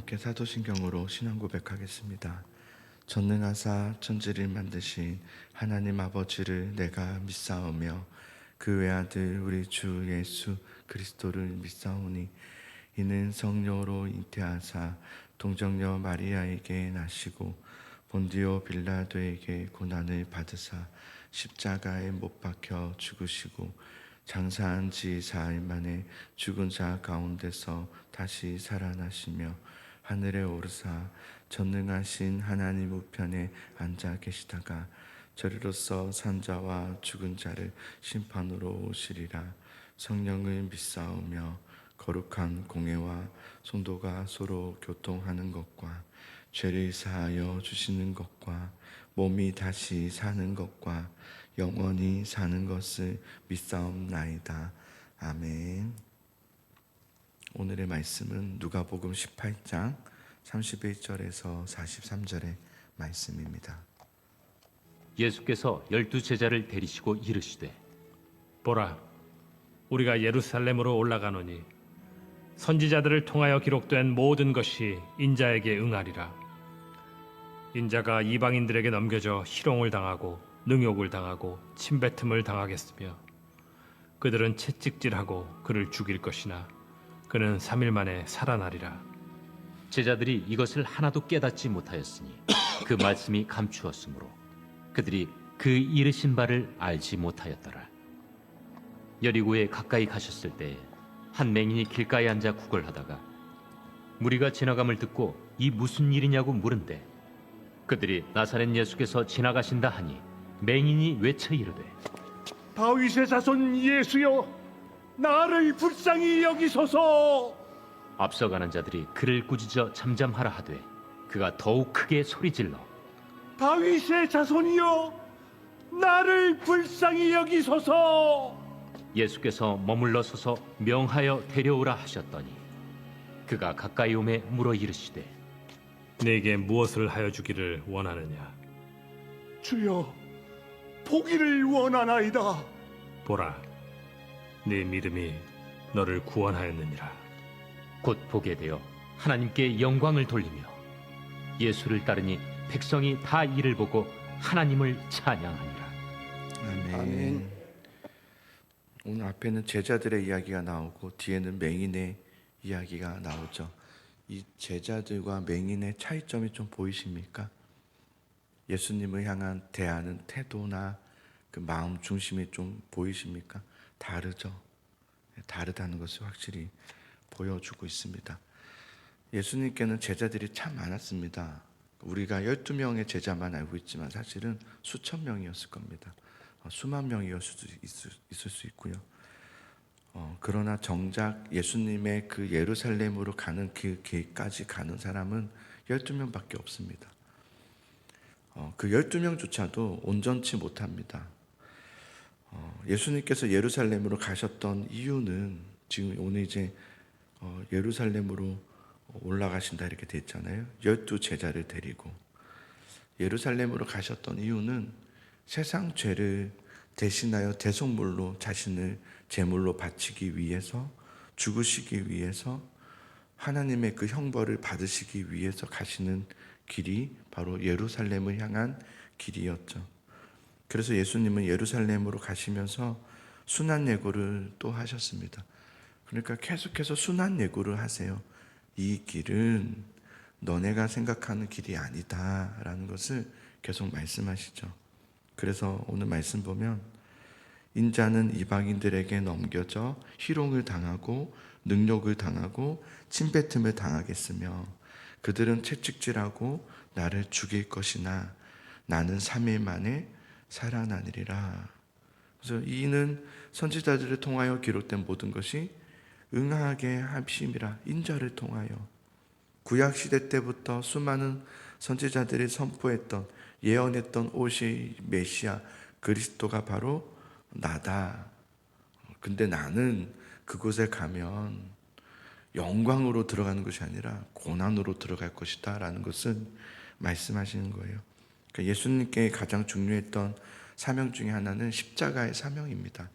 함께 사도신경으로 신앙 고백하겠습니다. 전능하사 천지를 만드신 하나님 아버지를 내가 믿사오며 그 외아들 우리 주 예수 그리스도를 믿사오니 이는 성령으로 잉태하사 동정녀 마리아에게 나시고 본디오 빌라도에게 고난을 받으사 십자가에 못 박혀 죽으시고 장사한 지 사흘 만에 죽은 자 가운데서 다시 살아나시며 하늘에 오르사 전능하신 하나님 우편에 앉아 계시다가 저리로서 산자와 죽은 자를 심판으로 오시리라. 성령을 믿사오며 거룩한 공회와 성도가 서로 교통하는 것과 죄를 사하여 주시는 것과 몸이 다시 사는 것과 영원히 사는 것을 믿사옵나이다. 아멘. 오늘의 말씀은 누가복음 18장 31절에서 43절의 말씀입니다. 예수께서 12제자를 데리시고 이르시되 보라, 우리가 예루살렘으로 올라가노니 선지자들을 통하여 기록된 모든 것이 인자에게 응하리라. 인자가 이방인들에게 넘겨져 희롱을 당하고 능욕을 당하고 침뱉음을 당하겠으며 그들은 채찍질하고 그를 죽일 것이나 그는 3일 만에 살아나리라. 제자들이 이것을 하나도 깨닫지 못하였으니 그 말씀이 감추었으므로 그들이 그 이르신 바를 알지 못하였더라. 여리고에 가까이 가셨을 때에 한 맹인이 길가에 앉아 구걸하다가 무리가 지나감을 듣고 이 무슨 일이냐고 물은데 그들이 나사렛 예수께서 지나가신다 하니 맹인이 외쳐 이르되 다윗의 자손 예수여, 나를 불쌍히 여기소서. 앞서가는 자들이 그를 꾸짖어 잠잠하라 하되 그가 더욱 크게 소리질러 다윗의 자손이여, 나를 불쌍히 여기소서. 예수께서 머물러 서서 명하여 데려오라 하셨더니 그가 가까이 오매 물어 이르시되 네게 무엇을 하여 주기를 원하느냐? 주여, 보기를 원하나이다. 보라, 네 믿음이 너를 구원하였느니라. 곧 보게 되어 하나님께 영광을 돌리며 예수를 따르니 백성이 다 이를 보고 하나님을 찬양하니라. 아멘. 오늘 앞에는 제자들의 이야기가 나오고 뒤에는 맹인의 이야기가 나오죠. 이 제자들과 맹인의 차이점이 좀 보이십니까? 예수님을 향한 대하는 태도나 그 마음 중심이 좀 보이십니까? 다르죠. 다르다는 것을 확실히 보여주고 있습니다. 예수님께는 제자들이 참 많았습니다. 우리가 12명의 제자만 알고 있지만 사실은 수천 명이었을 겁니다. 수만 명이었을 수도 있을 수 있고요. 그러나 정작 예수님의 그 예루살렘으로 가는 그 길까지 가는 사람은 12명밖에 없습니다. 그 12명조차도 온전치 못합니다. 예수님께서 예루살렘으로 가셨던 이유는 지금 오늘 이제 예루살렘으로 올라가신다 이렇게 됐잖아요. 12제자를 데리고 예루살렘으로 가셨던 이유는 세상 죄를 대신하여 대속물로 자신을 제물로 바치기 위해서, 죽으시기 위해서, 하나님의 그 형벌을 받으시기 위해서 가시는 길이 바로 예루살렘을 향한 길이었죠. 그래서 예수님은 예루살렘으로 가시면서 순환 예고를 또 하셨습니다. 그러니까 계속해서 순환 예고를 하세요. 이 길은 너네가 생각하는 길이 아니다 라는 것을 계속 말씀하시죠. 그래서 오늘 말씀 보면 인자는 이방인들에게 넘겨져 희롱을 당하고 능욕을 당하고 침뱉음을 당하겠으며 그들은 채찍질하고 나를 죽일 것이나 나는 3일 만에 살아나리라. 그래서 이는 선지자들을 통하여 기록된 모든 것이 응하게 하심이라. 인자를 통하여 구약시대 때부터 수많은 선지자들이 선포했던 예언했던 오실 메시아 그리스도가 바로 나다. 근데 나는 그곳에 가면 영광으로 들어가는 것이 아니라 고난으로 들어갈 것이다 라는 것을 말씀하시는 거예요. 그러니까 예수님께 가장 중요했던 사명 중에 하나는 십자가의 사명입니다.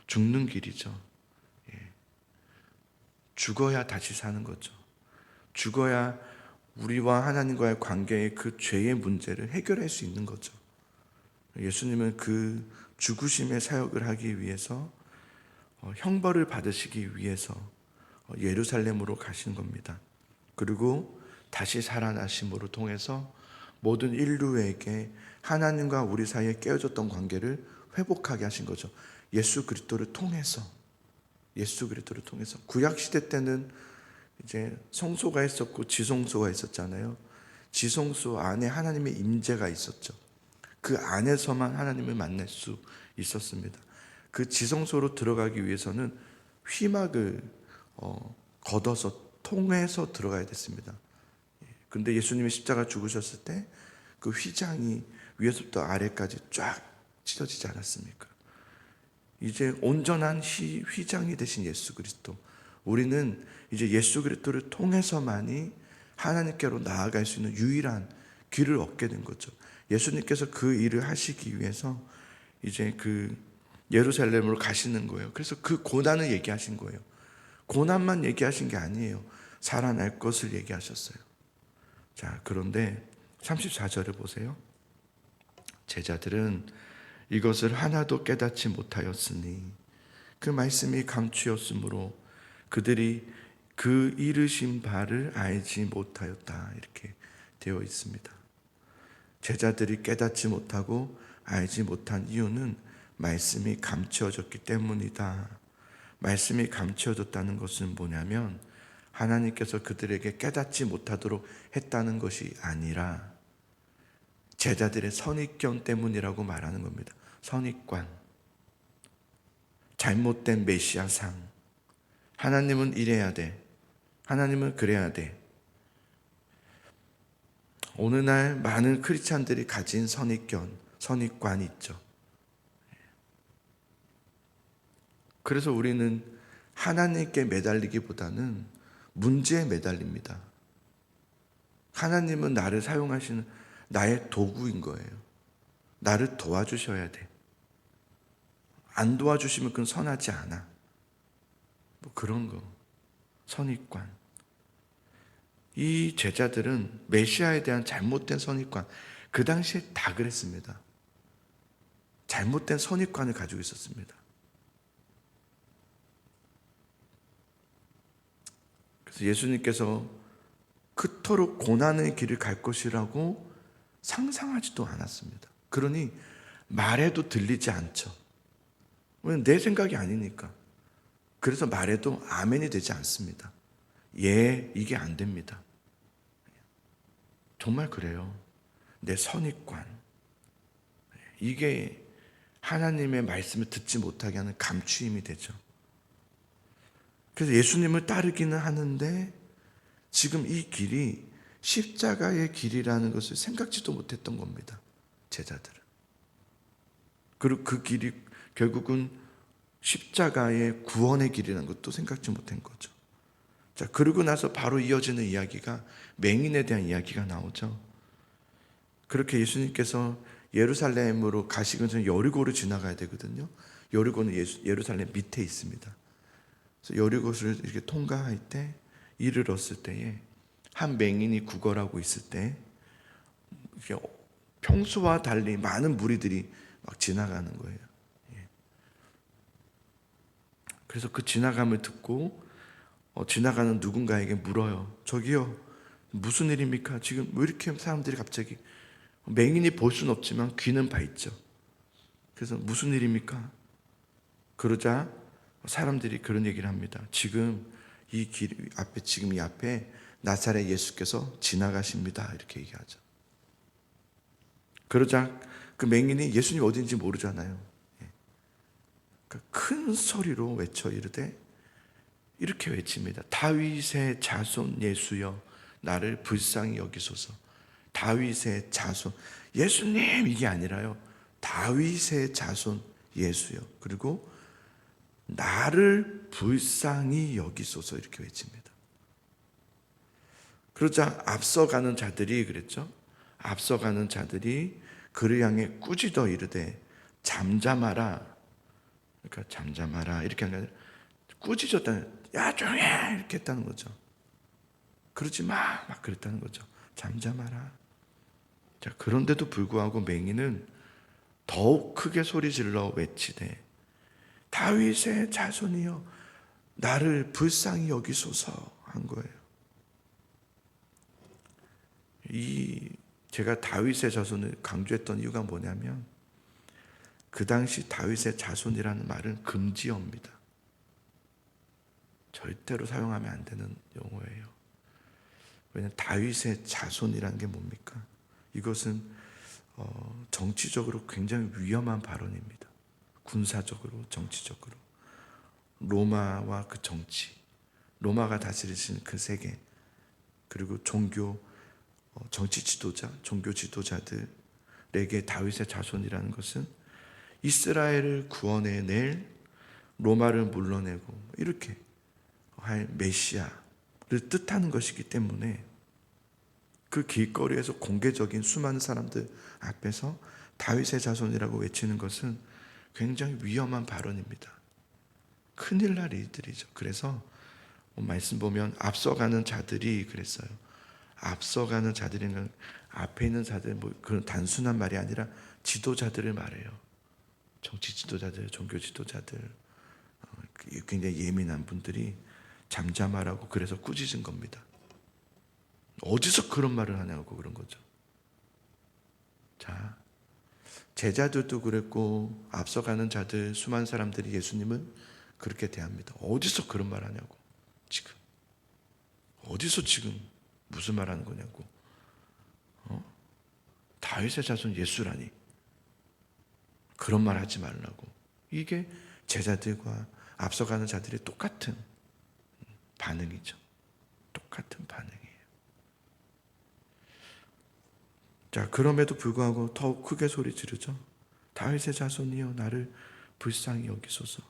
죽는 길이죠. 죽어야 다시 사는 거죠. 죽어야 우리와 하나님과의 관계의 그 죄의 문제를 해결할 수 있는 거죠. 예수님은 그 죽으심의 사역을 하기 위해서 형벌을 받으시기 위해서 예루살렘으로 가신 겁니다. 그리고 다시 살아나심으로 통해서 모든 인류에게 하나님과 우리 사이에 깨어졌던 관계를 회복하게 하신 거죠. 예수 그리스도를 통해서. 구약 시대 때는 이제 성소가 있었고 지성소가 있었잖아요. 지성소 안에 하나님의 임재가 있었죠. 그 안에서만 하나님을 만날 수 있었습니다. 그 지성소로 들어가기 위해서는 휘막을 걷어서 통해서 들어가야 됐습니다. 근데 예수님이 십자가 죽으셨을 때 그 휘장이 위에서부터 아래까지 쫙 찢어지지 않았습니까? 이제 온전한 휘장이 되신 예수 그리스도, 우리는 이제 예수 그리스도를 통해서만이 하나님께로 나아갈 수 있는 유일한 길을 얻게 된 거죠. 예수님께서 그 일을 하시기 위해서 이제 그 예루살렘으로 가시는 거예요. 그래서 그 고난을 얘기하신 거예요. 고난만 얘기하신 게 아니에요. 살아날 것을 얘기하셨어요. 자, 그런데 34절을 보세요. 제자들은 이것을 하나도 깨닫지 못하였으니 그 말씀이 감추었으므로 그들이 그 이르신 바를 알지 못하였다. 이렇게 되어 있습니다. 제자들이 깨닫지 못하고 알지 못한 이유는 말씀이 감추어졌기 때문이다. 말씀이 감추어졌다는 것은 뭐냐면 하나님께서 그들에게 깨닫지 못하도록 했다는 것이 아니라 제자들의 선입견 때문이라고 말하는 겁니다. 선입관, 잘못된 메시아상, 하나님은 이래야 돼, 하나님은 그래야 돼. 오늘날 많은 크리스찬들이 가진 선입견, 선입관이 있죠. 그래서 우리는 하나님께 매달리기보다는 문제에 매달립니다. 하나님은 나를 사용하시는 나의 도구인 거예요. 나를 도와주셔야 돼. 안 도와주시면 그건 선하지 않아. 뭐 그런 거. 선입관. 이 제자들은 메시아에 대한 잘못된 선입관, 그 당시에 다 그랬습니다. 잘못된 선입관을 가지고 있었습니다. 그래서 예수님께서 그토록 고난의 길을 갈 것이라고 상상하지도 않았습니다. 그러니 말해도 들리지 않죠. 왜냐면 내 생각이 아니니까. 그래서 말해도 아멘이 되지 않습니다. 예, 이게 안 됩니다. 정말 그래요. 내 선입관, 이게 하나님의 말씀을 듣지 못하게 하는 감추임이 되죠. 그래서 예수님을 따르기는 하는데 지금 이 길이 십자가의 길이라는 것을 생각지도 못했던 겁니다. 제자들은. 그리고 그 길이 결국은 십자가의 구원의 길이라는 것도 생각지 못한 거죠. 자, 그러고 나서 바로 이어지는 이야기가 맹인에 대한 이야기가 나오죠. 그렇게 예수님께서 예루살렘으로 가시기 전에 여리고를 지나가야 되거든요. 여리고는 예루살렘 밑에 있습니다. 그래서 여리고를 이렇게 통과할 때 이르렀을 때에 한 맹인이 구걸하고 있을 때 평소와 달리 많은 무리들이 막 지나가는 거예요. 그래서 그 지나감을 듣고 지나가는 누군가에게 물어요. 저기요, 무슨 일입니까? 지금 왜 이렇게 사람들이 갑자기, 맹인이 볼 수는 없지만 귀는 봐 있죠. 그래서 무슨 일입니까? 그러자 사람들이 그런 얘기를 합니다. 지금 이 앞에 나사렛 예수께서 지나가십니다. 이렇게 얘기하죠. 그러자 그 맹인이 예수님 어딘지 모르잖아요. 큰 소리로 외쳐 이르되, 이렇게 외칩니다. 다윗의 자손 예수여, 나를 불쌍히 여기소서. 다윗의 자손 예수님, 이게 아니라요, 다윗의 자손 예수여, 그리고 나를 불쌍히 여기소서, 이렇게 외칩니다. 그러자 앞서가는 자들이 그랬죠. 앞서가는 자들이 그를 향해 꾸짖어 이르되 잠잠하라. 그러니까 잠잠하라 이렇게 하는 게 아니라 꾸짖었다는, 야 조용해, 이렇게 했다는 거죠. 그러지 마, 막 그랬다는 거죠. 잠잠하라. 자, 그런데도 불구하고 맹인은 더욱 크게 소리 질러 외치되 다윗의 자손이여 나를 불쌍히 여기소서 한 거예요. 제가 다윗의 자손을 강조했던 이유가 뭐냐면 그 당시 다윗의 자손이라는 말은 금지어입니다. 절대로 사용하면 안 되는 용어예요. 왜냐하면 다윗의 자손이라는 게 뭡니까? 이것은 정치적으로 굉장히 위험한 발언입니다. 군사적으로, 정치적으로. 로마와 그 정치, 로마가 다스리신 그 세계, 그리고 종교, 정치 지도자, 종교 지도자들에게 다윗의 자손이라는 것은 이스라엘을 구원해낼, 로마를 물러내고 이렇게 할 메시아를 뜻하는 것이기 때문에 그 길거리에서 공개적인 수많은 사람들 앞에서 다윗의 자손이라고 외치는 것은 굉장히 위험한 발언입니다. 큰일 날 일들이죠. 그래서 말씀 보면 앞서가는 자들이 그랬어요. 앞서가는 자들이는 앞에 있는 자들, 그런 단순한 말이 아니라 지도자들을 말해요. 정치 지도자들, 종교 지도자들, 굉장히 예민한 분들이 잠잠하라고 그래서 꾸짖은 겁니다. 어디서 그런 말을 하냐고 그런 거죠. 자, 제자들도 그랬고 앞서가는 자들, 수많은 사람들이 예수님을 그렇게 대합니다. 어디서 그런 말 하냐고. 지금 어디서 지금 무슨 말 하는 거냐고. 다윗의 자손 예수라니 그런 말 하지 말라고. 이게 제자들과 앞서가는 자들의 똑같은 반응이죠. 똑같은 반응이에요. 자, 그럼에도 불구하고 더욱 크게 소리 지르죠. 다윗의 자손이여 나를 불쌍히 여기소서.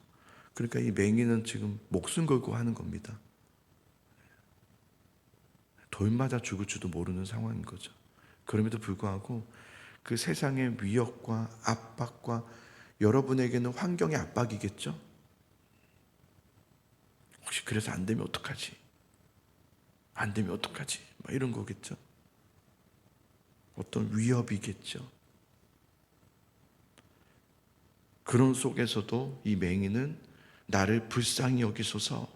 그러니까 이 맹인은 지금 목숨 걸고 하는 겁니다. 돌 맞아 죽을 줄도 모르는 상황인 거죠. 그럼에도 불구하고 그 세상의 위협과 압박과 여러분에게는 환경의 압박이겠죠. 혹시 그래서 안 되면 어떡하지? 안 되면 어떡하지? 막 이런 거겠죠. 어떤 위협이겠죠. 그런 속에서도 이 맹인은 나를 불쌍히 여기소서,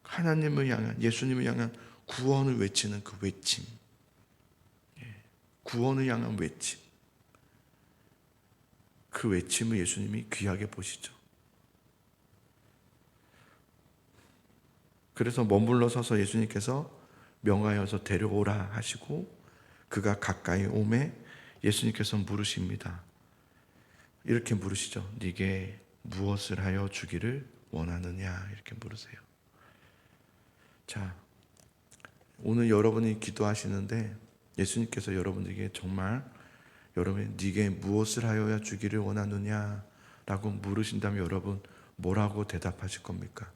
하나님을 향한, 예수님을 향한 구원을 외치는 그 외침, 구원을 향한 외침, 그 외침을 예수님이 귀하게 보시죠. 그래서 머물러 서서 예수님께서 명하여서 데려오라 하시고 그가 가까이 오매 예수님께서 물으십니다. 이렇게 물으시죠. 네게 무엇을 하여 주기를 원하느냐 이렇게 물으세요. 자, 오늘 여러분이 기도하시는데 예수님께서 여러분에게 정말 여러분이 네게 무엇을 하여야 주기를 원하느냐라고 물으신다면 여러분 뭐라고 대답하실 겁니까?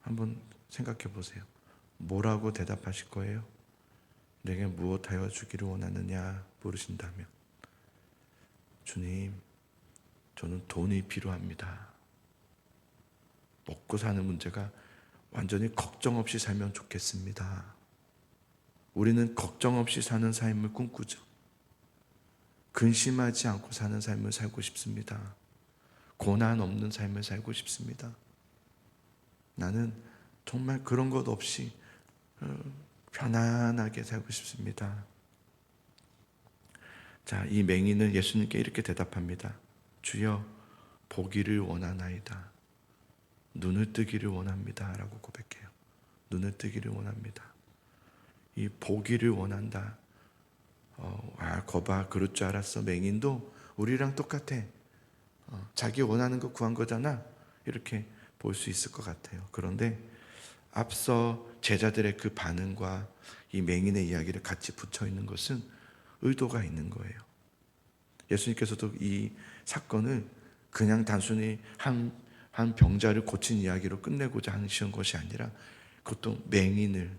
한번 생각해 보세요. 뭐라고 대답하실 거예요? 내게 무엇하여 주기를 원하느냐 물으신다면 주님, 저는 돈이 필요합니다. 먹고 사는 문제가 완전히 걱정 없이 살면 좋겠습니다. 우리는 걱정 없이 사는 삶을 꿈꾸죠. 근심하지 않고 사는 삶을 살고 싶습니다. 고난 없는 삶을 살고 싶습니다. 나는 정말 그런 것 없이 편안하게 살고 싶습니다. 자, 이 맹인은 예수님께 이렇게 대답합니다. 주여, 보기를 원하나이다. 눈을 뜨기를 원합니다. 라고 고백해요. 눈을 뜨기를 원합니다. 이 보기를 원한다. 거봐, 그럴 줄 알았어. 맹인도 우리랑 똑같아. 자기 원하는 거 구한 거잖아. 이렇게 볼 수 있을 것 같아요. 그런데 앞서 제자들의 그 반응과 이 맹인의 이야기를 같이 붙여 있는 것은 의도가 있는 거예요. 예수님께서도 이 사건을 그냥 단순히 한 병자를 고친 이야기로 끝내고자 하시는 것이 아니라 그것도 맹인을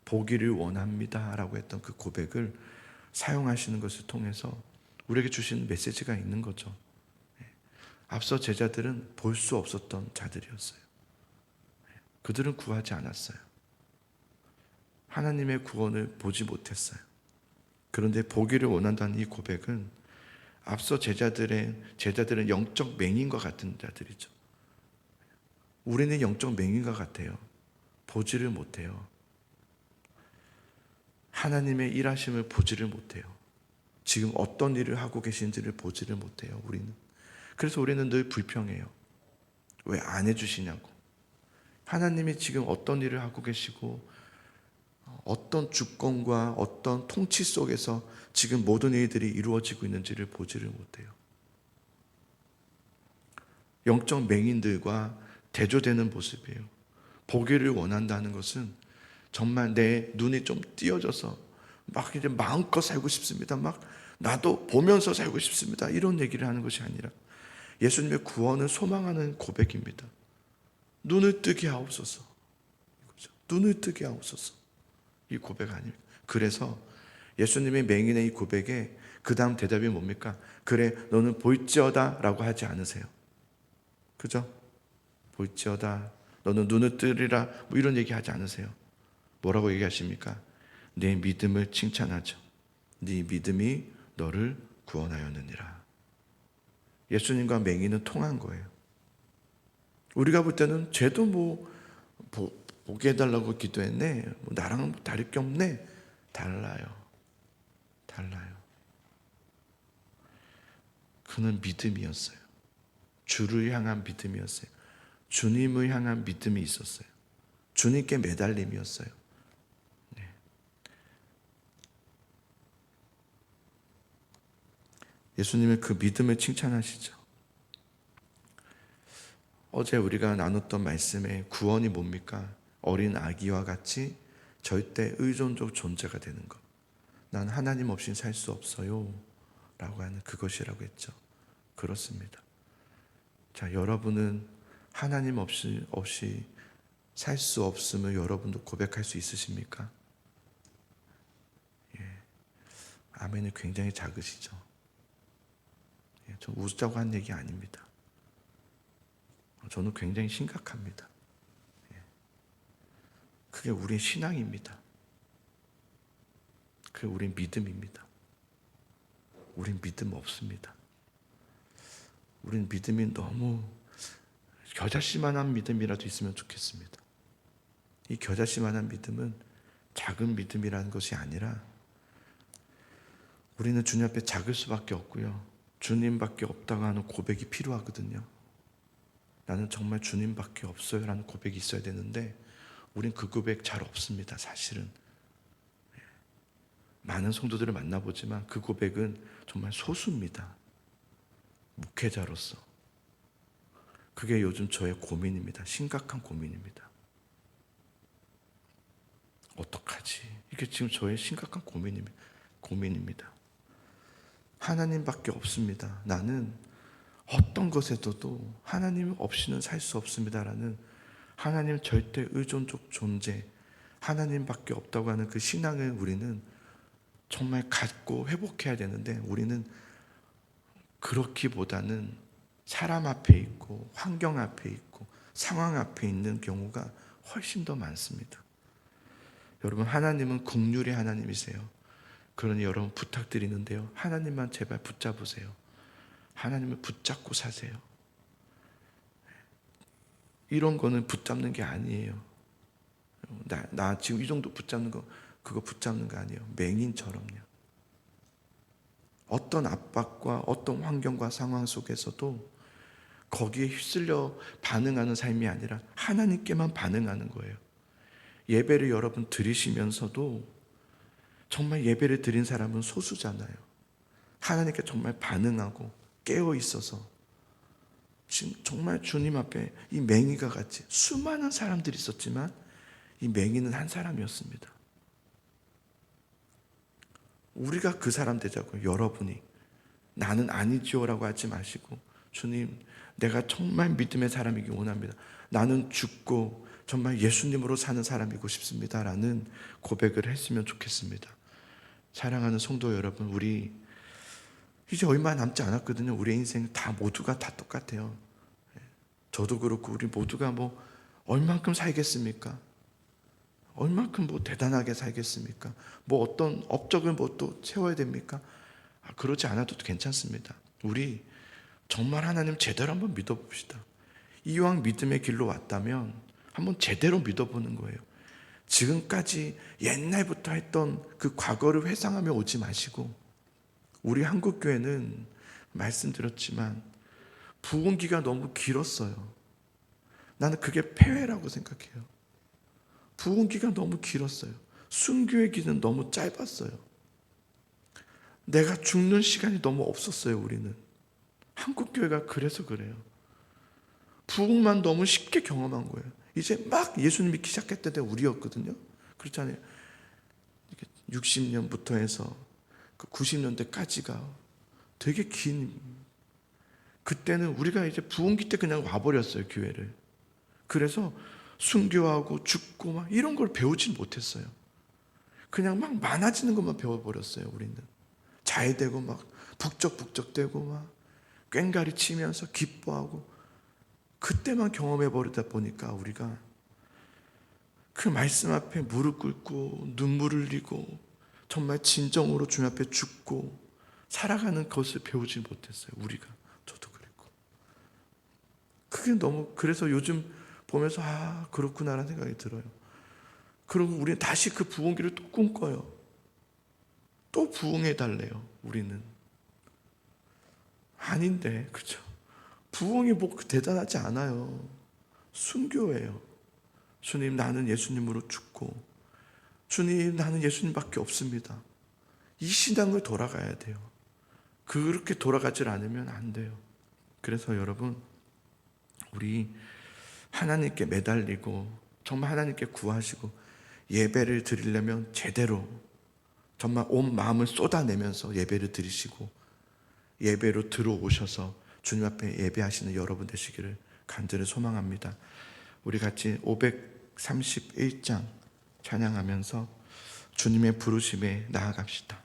보기를 원합니다 라고 했던 그 고백을 사용하시는 것을 통해서 우리에게 주시는 메시지가 있는 거죠. 앞서 제자들은 볼 수 없었던 자들이었어요. 그들은 구하지 않았어요. 하나님의 구원을 보지 못했어요. 그런데 보기를 원한다는 이 고백은 앞서 제자들은 영적 맹인과 같은 자들이죠. 우리는 영적 맹인과 같아요. 보지를 못해요. 하나님의 일하심을 보지를 못해요. 지금 어떤 일을 하고 계신지를 보지를 못해요. 그래서 우리는 늘 불평해요. 왜 안 해주시냐고. 하나님이 지금 어떤 일을 하고 계시고 어떤 주권과 어떤 통치 속에서 지금 모든 일들이 이루어지고 있는지를 보지를 못해요. 영적 맹인들과 대조되는 모습이에요. 보기를 원한다는 것은 정말 내 눈이 좀 띄어져서 막 이제 마음껏 살고 싶습니다. 막 나도 보면서 살고 싶습니다. 이런 얘기를 하는 것이 아니라 예수님의 구원을 소망하는 고백입니다. 눈을 뜨게 하옵소서. 눈을 뜨게 하옵소서. 이 고백 아닙니까? 그래서 예수님의 맹인의 이 고백에 그 다음 대답이 뭡니까? 그래 너는 볼지어다 라고 하지 않으세요. 그죠? 볼지어다 너는 눈을 뜨리라 뭐 이런 얘기 하지 않으세요. 뭐라고 얘기하십니까? 내 믿음을 칭찬하죠. 네 믿음이 너를 구원하였느니라. 예수님과 맹인은 통한 거예요. 우리가 볼 때는 쟤도 보게 해달라고 기도했네. 나랑은 다를 게 없네. 달라요. 그는 믿음이었어요. 주를 향한 믿음이었어요. 주님을 향한 믿음이 있었어요. 주님께 매달림이었어요. 네. 예수님은 그 믿음을 칭찬하시죠. 어제 우리가 나눴던 말씀에 구원이 뭡니까? 어린 아기와 같이 절대 의존적 존재가 되는 것. 난 하나님 없이는 살 수 없어요 라고 하는 그것이라고 했죠. 그렇습니다. 자, 여러분은 하나님 없이 살 수 없음을 여러분도 고백할 수 있으십니까? 예. 아멘이 굉장히 작으시죠. 예, 저 웃자고 한 얘기 아닙니다. 저는 굉장히 심각합니다. 예. 그게 우리의 신앙입니다. 그게 우리의 믿음입니다. 우린 믿음 없습니다. 우린 믿음이 너무 겨자씨만한 믿음이라도 있으면 좋겠습니다. 이 겨자씨만한 믿음은 작은 믿음이라는 것이 아니라 우리는 주님 앞에 작을 수밖에 없고요. 주님밖에 없다고 하는 고백이 필요하거든요. 나는 정말 주님밖에 없어요 라는 고백이 있어야 되는데 우린 그 고백 잘 없습니다. 사실은 많은 성도들을 만나보지만 그 고백은 정말 소수입니다. 목회자로서 그게 요즘 저의 고민입니다. 심각한 고민입니다. 어떡하지? 이게 지금 저의 심각한 고민입니다. 하나님밖에 없습니다. 나는 어떤 것에서도 하나님 없이는 살 수 없습니다라는 하나님 절대 의존적 존재, 하나님밖에 없다고 하는 그 신앙을 우리는 정말 갖고 회복해야 되는데 우리는 그렇기보다는 사람 앞에 있고 환경 앞에 있고 상황 앞에 있는 경우가 훨씬 더 많습니다. 여러분, 하나님은 긍휼의 하나님이세요. 그러니 여러분 부탁드리는데요, 하나님만 제발 붙잡으세요. 하나님을 붙잡고 사세요. 이런 거는 붙잡는 게 아니에요. 나 지금 이 정도 붙잡는 거, 그거 붙잡는 거 아니에요. 맹인처럼요. 어떤 압박과 어떤 환경과 상황 속에서도 거기에 휩쓸려 반응하는 삶이 아니라 하나님께만 반응하는 거예요. 예배를 여러분 드리시면서도 정말 예배를 드린 사람은 소수잖아요. 하나님께 정말 반응하고 깨어 있어서 지금 정말 주님 앞에 이 맹인과 같이 수많은 사람들이 있었지만 이 맹인은 한 사람이었습니다. 우리가 그 사람 되자고요. 여러분이 나는 아니지요라고 하지 마시고 주님, 내가 정말 믿음의 사람이기 원합니다. 나는 죽고 정말 예수님으로 사는 사람이고 싶습니다라는 고백을 했으면 좋겠습니다. 사랑하는 성도 여러분, 우리 이제 얼마 남지 않았거든요. 우리의 인생 모두가 다 똑같아요. 저도 그렇고 우리 모두가 얼만큼 살겠습니까? 얼만큼 뭐 대단하게 살겠습니까? 뭐 어떤 업적을 뭐 또 채워야 됩니까? 그러지 않아도 괜찮습니다. 우리 정말 하나님 제대로 한번 믿어봅시다. 이왕 믿음의 길로 왔다면 한번 제대로 믿어보는 거예요. 지금까지 옛날부터 했던 그 과거를 회상하며 오지 마시고, 우리 한국교회는 말씀드렸지만 부흥기가 너무 길었어요. 나는 그게 폐회라고 생각해요. 부흥기가 너무 길었어요. 순교의 길은 너무 짧았어요. 내가 죽는 시간이 너무 없었어요. 우리는 한국교회가 그래서 그래요. 부흥만 너무 쉽게 경험한 거예요. 이제 막 예수님 믿기 시작했을 때 우리였거든요. 그렇잖아요. 60년부터 해서 90년대까지가 되게 긴, 그때는 우리가 이제 부흥기 때 그냥 와버렸어요, 교회를. 그래서 순교하고 죽고 막 이런 걸 배우진 못했어요. 그냥 막 많아지는 것만 배워버렸어요. 우리는 자해되고 막 북적북적대고 막 꽹가리 치면서 기뻐하고, 그때만 경험해버리다 보니까 우리가 그 말씀 앞에 무릎 꿇고 눈물 흘리고 정말 진정으로 주님 앞에 죽고 살아가는 것을 배우지 못했어요. 우리가, 저도 그랬고. 그게 너무, 그래서 요즘 보면서 그렇구나라는 생각이 들어요. 그리고 우리는 다시 그 부흥기를 또 꿈꿔요. 또 부흥해달래요. 우리는 아닌데, 그렇죠? 부흥이 뭐 대단하지 않아요. 순교예요. 주님, 나는 예수님으로 죽고, 주님, 나는 예수님밖에 없습니다. 이 신앙을 돌아가야 돼요. 그렇게 돌아가질 않으면 안 돼요. 그래서 여러분, 우리 하나님께 매달리고 정말 하나님께 구하시고 예배를 드리려면 제대로 정말 온 마음을 쏟아내면서 예배를 드리시고 예배로 들어오셔서 주님 앞에 예배하시는 여러분 되시기를 간절히 소망합니다. 우리 같이 531장 찬양하면서 주님의 부르심에 나아갑시다.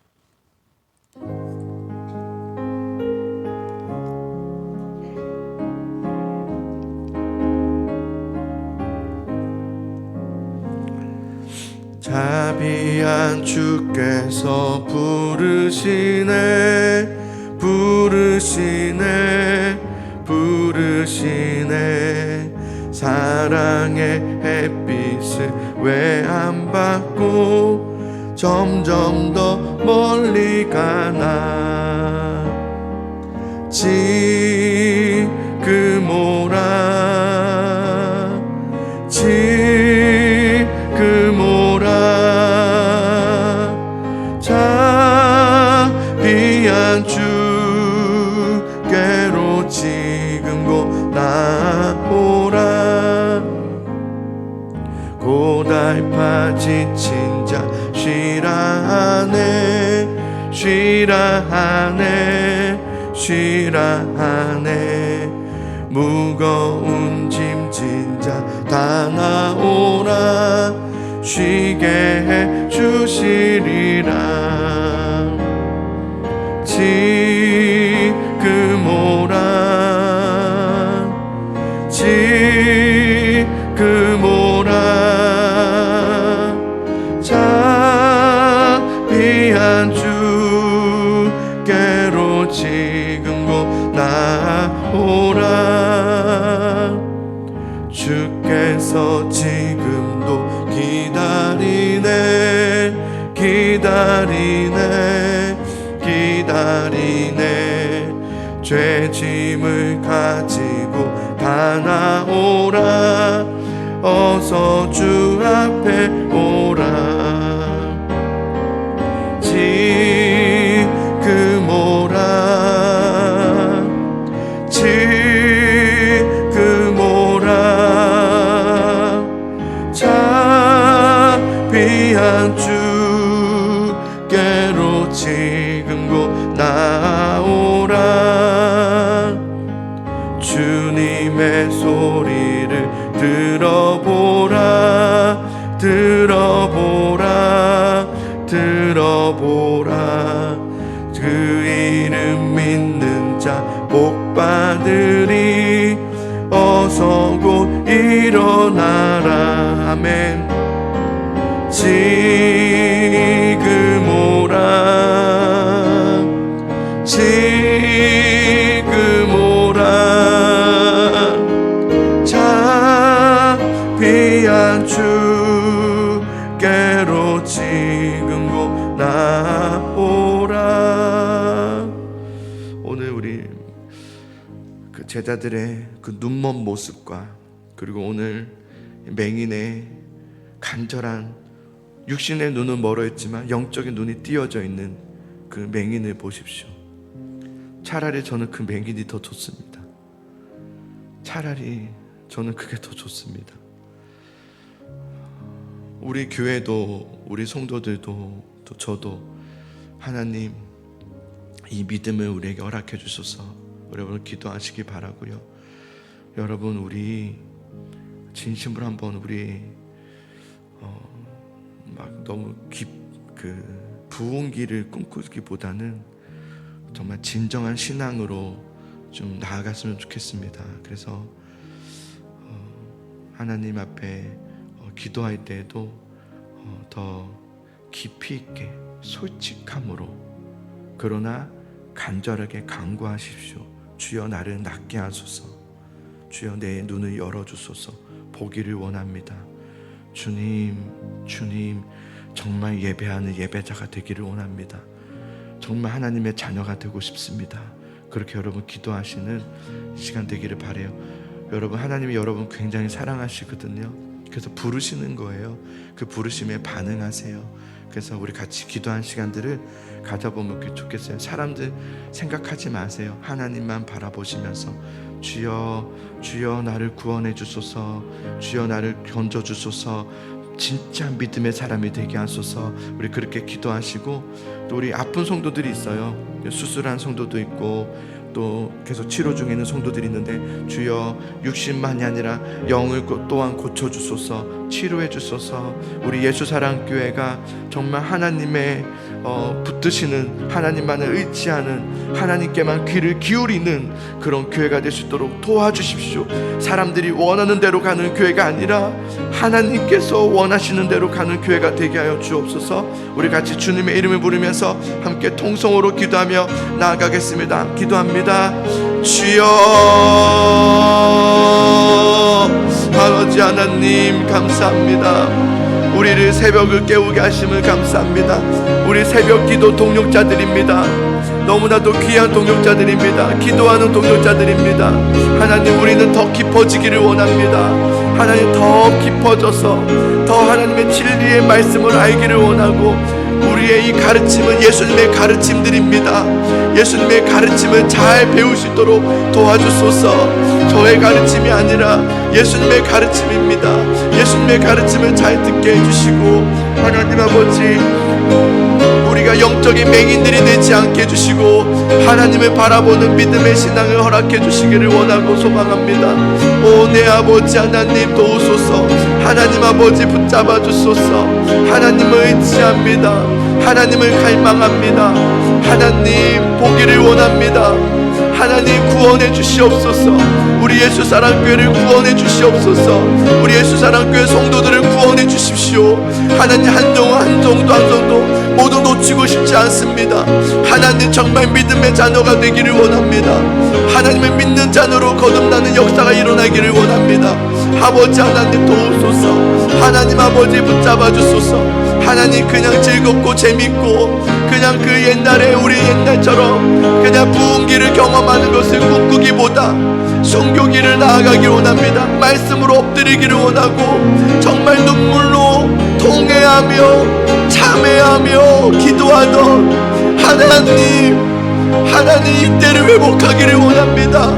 자비한 주께서 부르시네, 부르시네, 부르시네. 사랑의 햇빛을 왜 안 받고 점점 더 멀리 가나. 지금오라, 지금오라. 자비한 주께로 지금 곧 나오라. 고달파 지친 자 쉬라 하네, 쉬라 하네, 쉬라 하네. 무거운 짐진 자 다 나오라. 쉬게 해 주시리라. 지금 오라, 지금 오라. 자비한 주께로 지금 곧 나오라. 주께서 지금도 기다리네, 기다리네, 기다리네. 죄짐을 가지고 다 나오라. 어서 주 앞에 오라. 지금 오라, 지금 오라. 자비한 주께로 지금 곧 나오라. 주님의 소리를 들어보라, 들어보라, 들어보라. 그 이름 믿는 자 복 받으리. 어서 곧 일어나라. 아멘. 지금 오라 지금 오라 자비한 주께로 지금 곧 나오라. 오늘 우리 그 제자들의 그 눈먼 모습과 그리고 오늘 맹인의 간절한 육신의 눈은 멀어 있지만 영적인 눈이 띄어져 있는 그 맹인을 보십시오. 차라리 저는 그 맹인이 더 좋습니다. 차라리 저는 그게 더 좋습니다. 우리 교회도 우리 성도들도 또 저도 하나님 이 믿음을 우리에게 허락해 주셔서 여러분 기도하시기 바라고요. 여러분 우리 진심으로 한번 우리 막 너무 부흥기를 꿈꾸기보다는 정말 진정한 신앙으로 좀 나아갔으면 좋겠습니다. 그래서 하나님 앞에 기도할 때에도 더 깊이 있게 솔직함으로 그러나 간절하게 간구하십시오. 주여 나를 낫게 하소서. 주여 내 눈을 열어주소서. 보기를 원합니다. 주님 정말 예배하는 예배자가 되기를 원합니다. 정말 하나님의 자녀가 되고 싶습니다. 그렇게 여러분 기도하시는 시간 되기를 바라요. 여러분 하나님이 여러분 굉장히 사랑하시거든요. 그래서 부르시는 거예요. 그 부르심에 반응하세요. 그래서 우리 같이 기도한 시간들을 가져보면 좋겠어요. 사람들 생각하지 마세요. 하나님만 바라보시면서 주여 나를 구원해 주소서. 주여 나를 건져 주소서. 진짜 믿음의 사람이 되게 하소서. 우리 그렇게 기도하시고 또 우리 아픈 성도들이 있어요. 수술한 성도도 있고 또 계속 치료 중에 있는 성도들이 있는데 주여 육신만이 아니라 영을 또한 고쳐주소서. 치료해 주소서. 우리 예수사랑교회가 정말 하나님의 붙드시는 하나님만을 의지하는 하나님께만 귀를 기울이는 그런 교회가 될 수 있도록 도와주십시오. 사람들이 원하는 대로 가는 교회가 아니라 하나님께서 원하시는 대로 가는 교회가 되게 하여 주옵소서. 우리 같이 주님의 이름을 부르면서 함께 통성으로 기도하며 나아가겠습니다. 기도합니다. 주여 아버지 하나님 감사합니다. 우리를 새벽을 깨우게 하심을 감사합니다. 우리 새벽 기도 동역자들입니다. 너무나도 귀한 동역자들입니다. 기도하는 동역자들입니다. 하나님 우리는 더 깊어지기를 원합니다. 하나님 더 깊어져서 더 하나님의 진리의 말씀을 알기를 원하고 우리의 이 가르침은 예수님의 가르침들입니다. 예수님의 가르침을 잘 배울 수 있도록 도와주소서. 저의 가르침이 아니라 예수님의 가르침입니다. 예수님의 가르침을 잘 듣게 해주시고 하나님 아버지 우리가 영적인 맹인들이 되지 않게 해주시고 하나님을 바라보는 믿음의 신앙을 허락해 주시기를 원하고 소망합니다. 오 내 아버지 하나님 도우소서. 하나님 아버지 붙잡아 주소서. 하나님을 의지합니다. 하나님을 갈망합니다. 하나님 보기를 원합니다. 하나님 구원해 주시옵소서. 우리 예수사랑교회를 구원해 주시옵소서. 우리 예수사랑교회 성도들을 구원해 주십시오. 하나님 한 정도 모두 놓치고 싶지 않습니다. 하나님 정말 믿음의 자녀가 되기를 원합니다. 하나님을 믿는 자녀로 거듭나는 역사가 일어나기를 원합니다. 아버지 하나님 도우소서. 하나님 아버지 붙잡아 주소서. 하나님 그냥 즐겁고 재밌고 그냥 그 옛날에 우리 옛날처럼 그냥 부흥기를 경험하는 것을 꿈꾸기보다 순교기를 나아가기를 원합니다. 말씀으로 엎드리기를 원하고 정말 눈물로 통회하며 참회하며 기도하던 하나님 이때를 회복하기를 원합니다.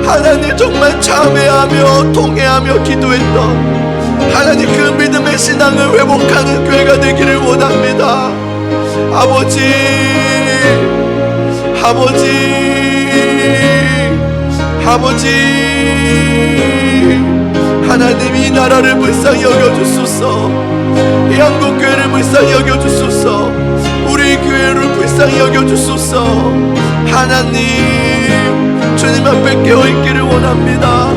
하나님 정말 참회하며 통회하며 기도했던 하나님 그 믿음의 신앙을 회복하는 교회가 되기를 원합니다. 아버지 하나님 이 나라를 불쌍히 여겨주소서. 이 한국교회를 불쌍히 여겨주소서. 우리 교회를 불쌍히 여겨주소서. 하나님 주님 앞에 깨어있기를 원합니다.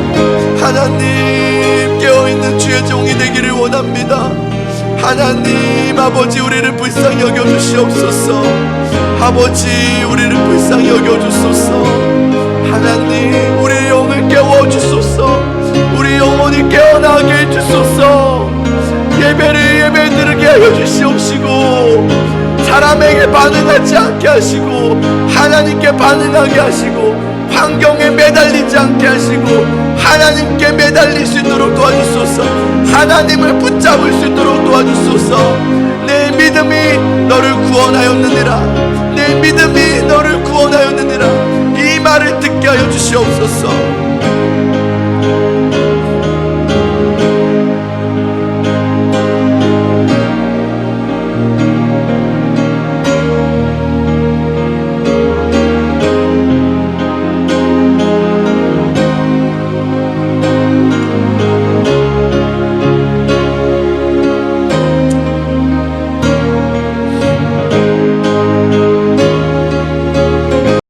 하나님 깨어있는 주의 종이 되기를 원합니다. 하나님 아버지, 우리를 불쌍히 여겨주시옵소서. 아버지, 우리를 불쌍히 여겨주소서. 하나님, 우리 영을 깨워주소서. 우리 영혼이 깨어나게 해주소서. 예배를 예배드리게 하여 주시옵시고, 사람에게 반응하지 않게 하시고, 하나님께 반응하게 하시고, 환경에 매달리지 않게 하시고, 하나님께 매달릴 수 있도록 도와주소서. 하나님을 붙잡을 수 있도록 도와주소서. 내 믿음이 너를 구원하였느니라. 내 믿음이 너를 구원하였느니라. 이 말을 듣게 하여 주시옵소서.